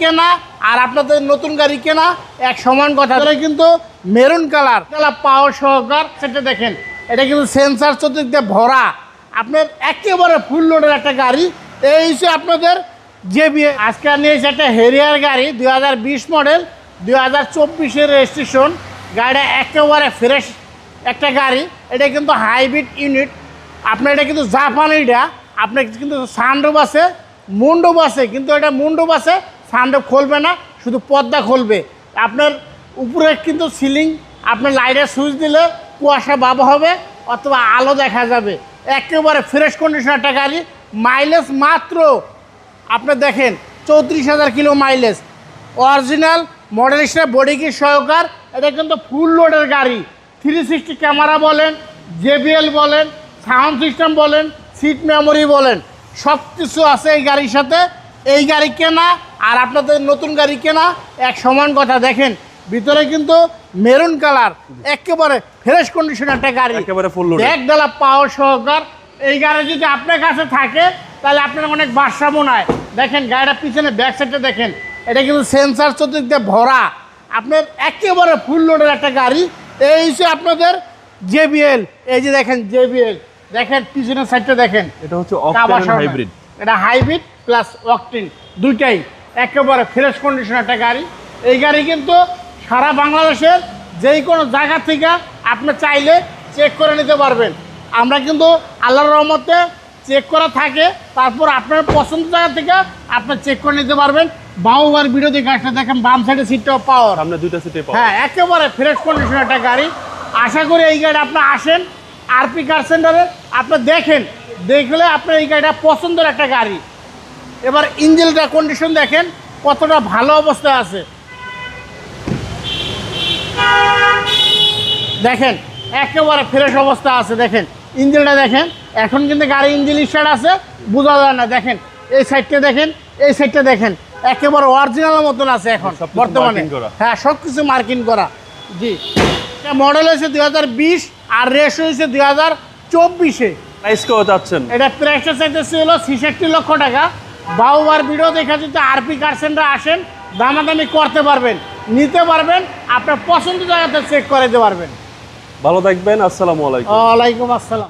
কেনা আর আপনাদের নতুন গাড়ি কেনা এক সমান কথা। কিন্তু মেরুন কালার পাওয়ার সহকার সেটা দেখেন, এটা কিন্তু সেন্সার চতুর্দিক দিয়ে ভরা, আপনার একেবারে ফুল লোডের একটা গাড়ি। এই হিসেবে আপনাদের JBL আজকে নিয়েছে একটা হেরিয়ার গাড়ি 2020 মডেল, 2024-এর রেজিস্ট্রেশন। গাড়িটা একেবারে ফ্রেশ একটা গাড়ি। এটা কিন্তু হাইব্রিড ইউনিট, আপনার এটা কিন্তু জাপানিটা, আপনার কিন্তু সানরুফ আছে, মুন্ডুপ আছে, কিন্তু এটা মুন্ডুপ আছে, সানরুফ খুলবে না, শুধু পর্দা খুলবে। আপনার উপরে কিন্তু সিলিং, আপনার লাইটের সুইচ দিলে কুয়াশা বাবা হবে অথবা আলো দেখা যাবে। একেবারে ফ্রেশ কন্ডিশন একটা গাড়ি। মাইলেজ মাত্র আপনি দেখেন 34,000 কিলো মাইলেজ, অরিজিনাল মডেল হিসেবে বডি কিট সহকার। এটা কিন্তু ফুল লোডের গাড়ি। 360 ক্যামেরা বলেন, JBL বলেন, সাউন্ড সিস্টেম বলেন, সিট মেমোরি বলেন, সব কিছু আছে এই গাড়ির সাথে। এই গাড়ি কেনা আর আপনাদের নতুন গাড়ি কেনা এক সমান কথা। দেখেন ভিতরে কিন্তু মেরুন কালার, একেবারে ফ্রেশ কন্ডিশন একটা গাড়ি, একেবারে ফুল লোড, একডালা পাওয়ার সহকার। এই গাড়ি যদি আপনার কাছে থাকে তাহলে আপনার অনেক ভারসাম্য নয়। দেখেন গাড়িটা পিছনে ব্যাক সাইডটা দেখেন, এটা কিন্তু সেন্সার চতুর্দিক দিয়ে ভরা, আপনার একেবারে ফুল লোডের একটা গাড়ি। এই হিসেবে আপনাদের JBL, এই যে দেখেন JBL, দেখেন পিছনের সাইডটা দেখেন, এটা হচ্ছে অকটেন হাইব্রিড। এটা হাইব্রিড প্লাস অকটেন দুইটাই, একেবারে ফ্রেশ কন্ডিশন একটা গাড়ি। এই গাড়ি কিন্তু সারা বাংলাদেশের যেই কোনো জায়গা থেকে আপনি চাইলে চেক করে নিতে পারবেন। আমরা কিন্তু আল্লাহর রহমতে চেক করা থাকে, তারপর আপনার পছন্দের জায়গা থেকে আপনি চেক করে নিতে পারবেন। বাউবার ভিডিও দিয়ে গাড়িটা দেখেন, বাম সাইডে সিটটাও পাওয়ার, সামনে দুইটা সিটে পাওয়ার। হ্যাঁ, একেবারে ফ্রেশ কন্ডিশন একটা গাড়ি। আশা করি এই গাড়ি আপনি আসেন RP কার সেন্টারে, আপনি দেখেন, দেখলে আপনার এই গাড়িটা পছন্দের একটা গাড়ি। এবার ইঞ্জিনটা কন্ডিশন দেখেন কতটা ভালো অবস্থায় আছে, দেখেন একেবারে ফ্রেশ অবস্থা আছে। দেখেন ইঞ্জিনটা দেখেন, এখন কিন্তু গাড়ি ইঞ্জিন স্টার্ট আছে, বোঝা যায় না। দেখেন এই সাইডটা দেখেন, এই সাইডটা দেখেন, একেবারে অরিজিনালের মতন আছে এখন বর্তমানে। হ্যাঁ, সব কিছু মার্কিং করা। জি, এটা মডেল হয়েছে 2020 আর রেস হয়েছে 2024-এ। প্রাইস কত চাচ্ছেন? এটা প্রাইসটা চাইতেছে হলো 66 লক্ষ টাকা। বাউবার ভিডিও দেখা যদি RP কার সেন্টার আসেন, দামাদামি করতে পারবেন, নিতে পারবেন, আপনার পছন্দের জায়গাতে চেক করে দিতে পারবেন। ভালো থাকবেন, আসসালামু আলাইকুম। ওয়ালাইকুম আসসালাম।